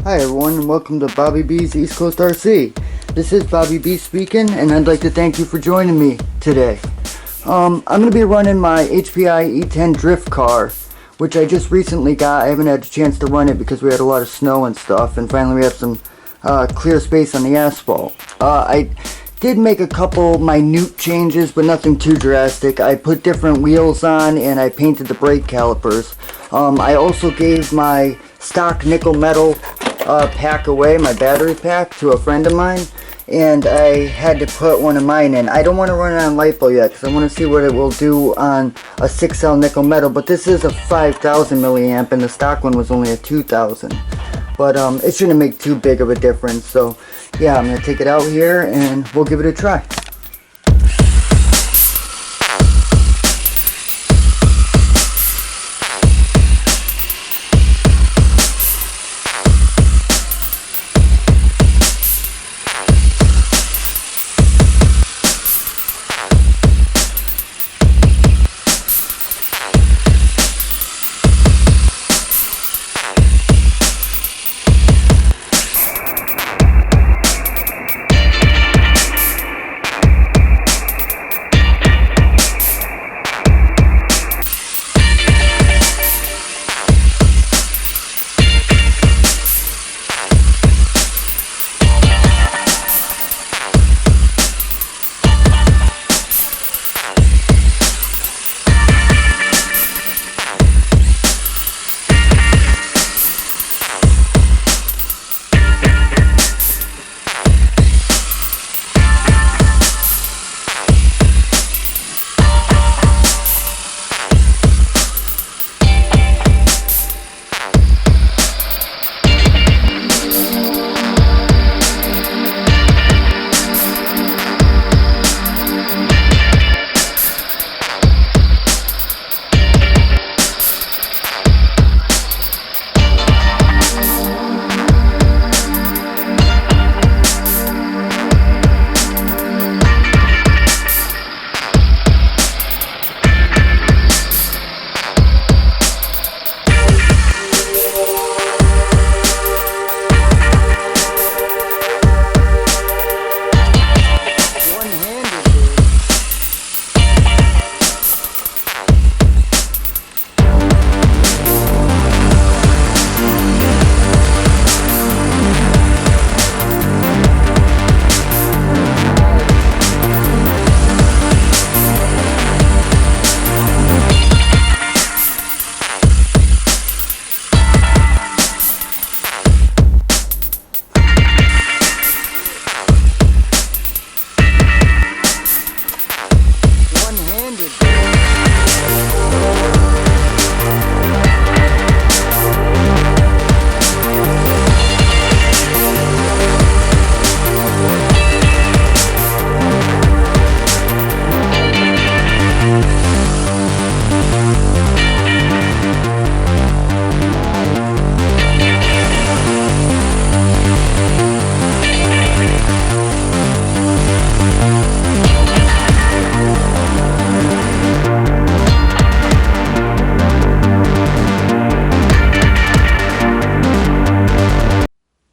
Hi everyone, and welcome to Bobby B's East Coast RC. This is Bobby B speaking, and I'd like to thank you for joining me today. I'm going to be running my HPI E10 drift car, which I just recently got. I haven't had a chance to run it because we had a lot of snow and stuff, and finally we have some clear space on the asphalt. I did make a couple minute changes, but nothing too drastic. I put different wheels on, and I painted the brake calipers. I also gave my stock nickel metal pack away, my battery pack, to a friend of mine, and I had to put one of mine in. I don't want to run it on LiPo yet because I want to see what it will do on a 6L nickel metal, but this is a 5000 milliamp and the stock one was only a 2000, but it shouldn't make too big of a difference. So yeah, I'm going to take it out here and we'll give it a try.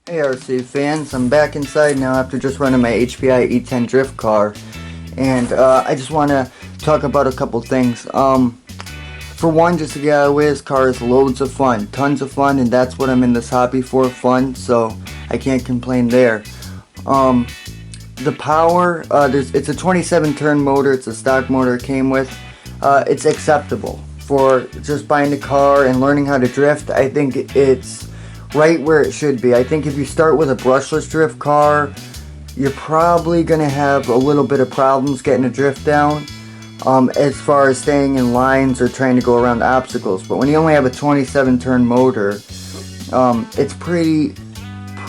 Hey RC fans, I'm back inside now after just running my HPI E10 drift car, and I just want to talk about a couple things. For one, just to get out of the way, this car is loads of fun, tons of fun, and that's what I'm in this hobby for, fun, so I can't complain there. The power, it's a 27 turn motor, it's a stock motor it came with. It's acceptable for just buying the car and learning how to drift. I think it's right where it should be. I think if you start with a brushless drift car, you're probably going to have a little bit of problems getting a drift down as far as staying in lines or trying to go around obstacles. But when you only have a 27 turn motor, it's pretty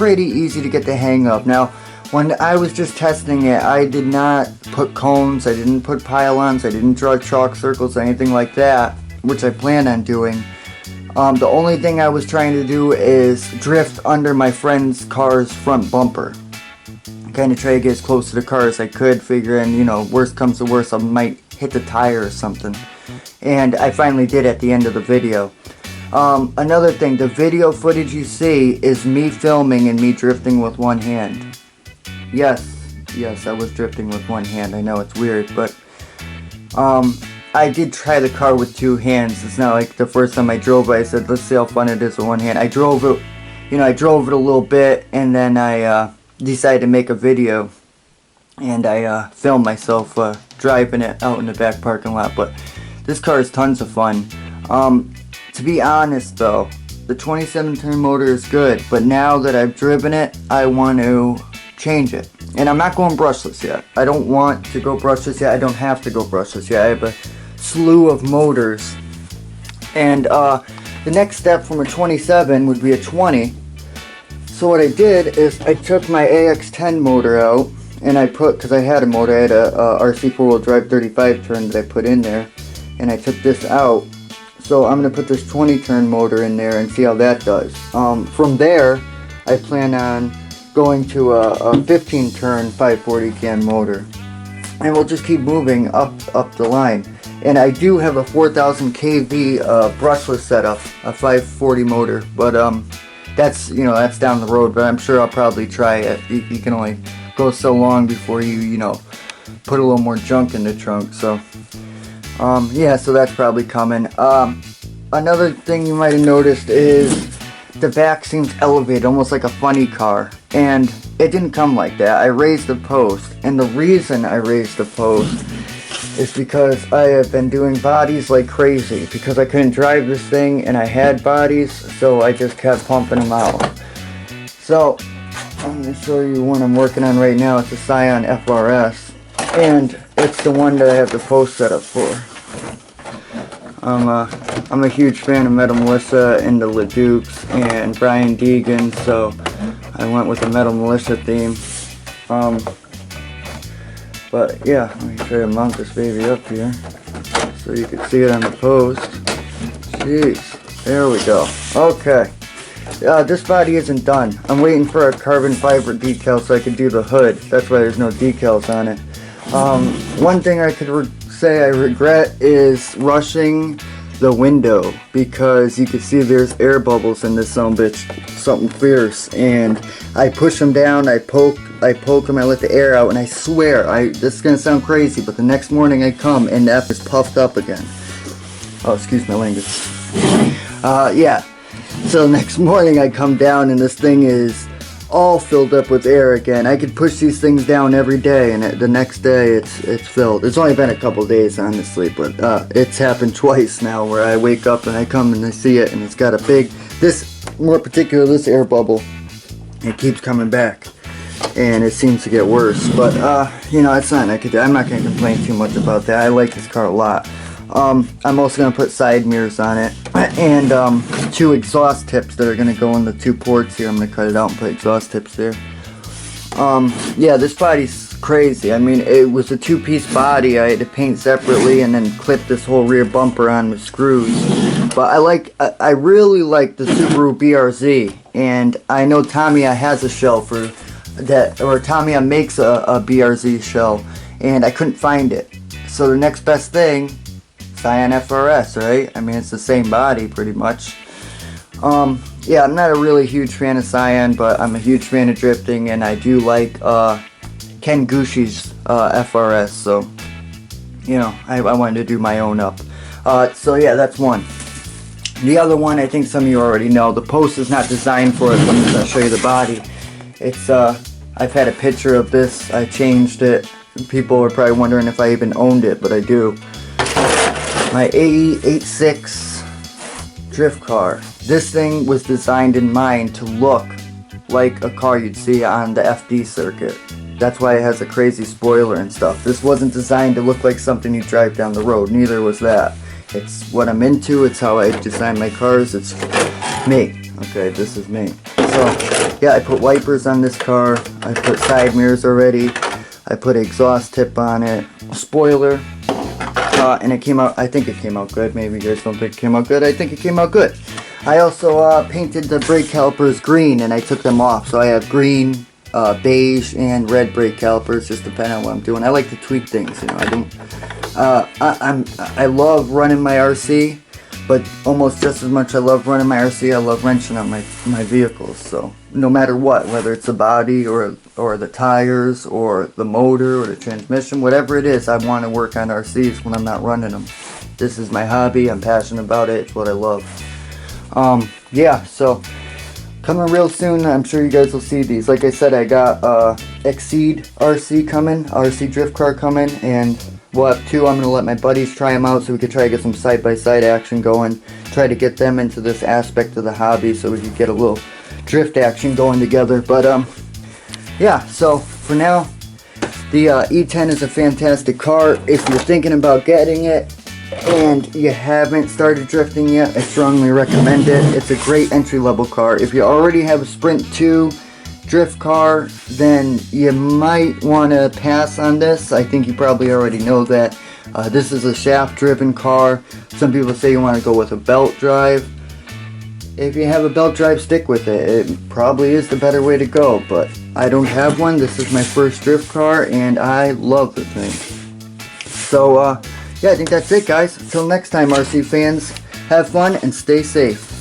easy to get the hang of. Now, when I was just testing it, I did not put cones, I didn't put pylons, I didn't draw chalk circles, anything like that, which I plan on doing. The only thing I was trying to do is drift under my friend's car's front bumper. Kind of try to get as close to the car as I could, figuring, you know, worst comes to worst, I might hit the tire or something. And I finally did at the end of the video. Another thing, the video footage you see is me filming and me drifting with one hand. Yes, I was drifting with one hand. I know it's weird, but I did try the car with two hands. It's not like the first time I drove it, I said, let's see how fun it is with one hand. I drove it, I drove it a little bit, and then I decided to make a video, and I filmed myself driving it out in the back parking lot. But this car is tons of fun. To be honest though, the 27 turn motor is good, but now that I've driven it, I want to change it. And I'm not going brushless yet. I don't want to go brushless yet. I don't have to go brushless yet. I have a slew of motors. And the next step from a 27 would be a 20. So what I did is I took my AX10 motor out, and I put, because I had a motor, I had a RC 4-wheel drive 35 turn that I put in there, and I took this out. So I'm going to put this 20 turn motor in there and see how that does. From there, I plan on going to a 15 turn 540 cam motor, and we'll just keep moving up the line. And I do have a 4000 kV brushless setup, a 540 motor, but that's that's down the road. But I'm sure I'll probably try it. You can only go so long before you put a little more junk in the trunk. So yeah, so that's probably coming. Another thing you might have noticed is the back seems elevated, almost like a funny car, and it didn't come like that. I raised the post, and the reason I raised the post is because I have been doing bodies like crazy, because I couldn't drive this thing and I had bodies, so I just kept pumping them out. So I'm going to show you one I'm working on right now. It's a Scion FRS, and it's the one that I have the post set up for. I'm a huge fan of Metal Melissa and the LeDukes and Brian Deegan, so I went with the Metal Melissa theme. But yeah, let me try to mount this baby up here so you can see it on the post. Jeez, there we go. Okay, this body isn't done. I'm waiting for a carbon fiber decal so I can do the hood. That's why there's no decals on it. One thing I could say I regret is rushing the window, because you can see there's air bubbles in this bitch, something fierce, and I push them down, I poke them, I let the air out, and I swear, this is gonna sound crazy, but the next morning I come and the F is puffed up again. Oh, excuse my language. Yeah, so next morning I come down and this thing is all filled up with air again. I could push these things down every day, and the next day it's filled. It's only been a couple days, honestly, but it's happened twice now where I wake up and I come and I see it, and it's got a big, this air bubble, it keeps coming back, and it seems to get worse. But it's not, I'm not going to complain too much about that. I like this car a lot. I'm also going to put side mirrors on it, and two exhaust tips that are going to go in the two ports here. I'm going to cut it out and put exhaust tips there. Yeah, this body's crazy. I mean, it was a two-piece body. I had to paint separately and then clip this whole rear bumper on with screws. But I really like the Subaru BRZ, and I know Tamiya has a shell for that, or Tamiya makes a BRZ shell, and I couldn't find it. So the next best thing, Scion FRS, right? I mean, it's the same body pretty much. Yeah, I'm not a really huge fan of Scion, but I'm a huge fan of drifting, and I do like Ken Gushi's FRS, so I wanted to do my own up. So yeah, that's one. The other one, I think some of you already know. The post is not designed for it, so I'm just going to show you the body. It's I've had a picture of this. I changed it. People are probably wondering if I even owned it, but I do. My AE86 drift car. This thing was designed in mind to look like a car you'd see on the FD circuit. That's why it has a crazy spoiler and stuff. This wasn't designed to look like something you drive down the road. Neither was that. It's what I'm into. It's how I design my cars. It's me. Okay, this is me. So, yeah, I put wipers on this car. I put side mirrors already. I put an exhaust tip on it. Spoiler. And it came out, I think it came out good. Maybe you guys don't think it came out good. I think it came out good. I also painted the brake calipers green, and I took them off. So I have green, beige, and red brake calipers, just depending on what I'm doing. I like to tweak things, I don't. I love running my RC, but almost just as much I love running my RC, I love wrenching on my vehicles. So no matter what, whether it's the body or the tires or the motor or the transmission, whatever it is, I want to work on RCs when I'm not running them. This is my hobby. I'm passionate about it. It's what I love. Yeah, so coming real soon. I'm sure you guys will see these. Like I said, I got Exceed RC coming, RC drift car coming, and we'll have two. I'm going to let my buddies try them out so we could try to get some side-by-side action going. Try to get them into this aspect of the hobby so we could get a little drift action going together. But yeah, so for now, the E10 is a fantastic car. If you're thinking about getting it and you haven't started drifting yet, I strongly recommend it. It's a great entry-level car. If you already have a Sprint 2 drift car, then you might want to pass on this. I think you probably already know that. This is a shaft-driven car. Some people say you want to go with a belt drive. If you have a belt drive, stick with it. It probably is the better way to go, but I don't have one. This is my first drift car, and I love the thing. So, yeah, I think that's it, guys. Until next time, RC fans, have fun and stay safe.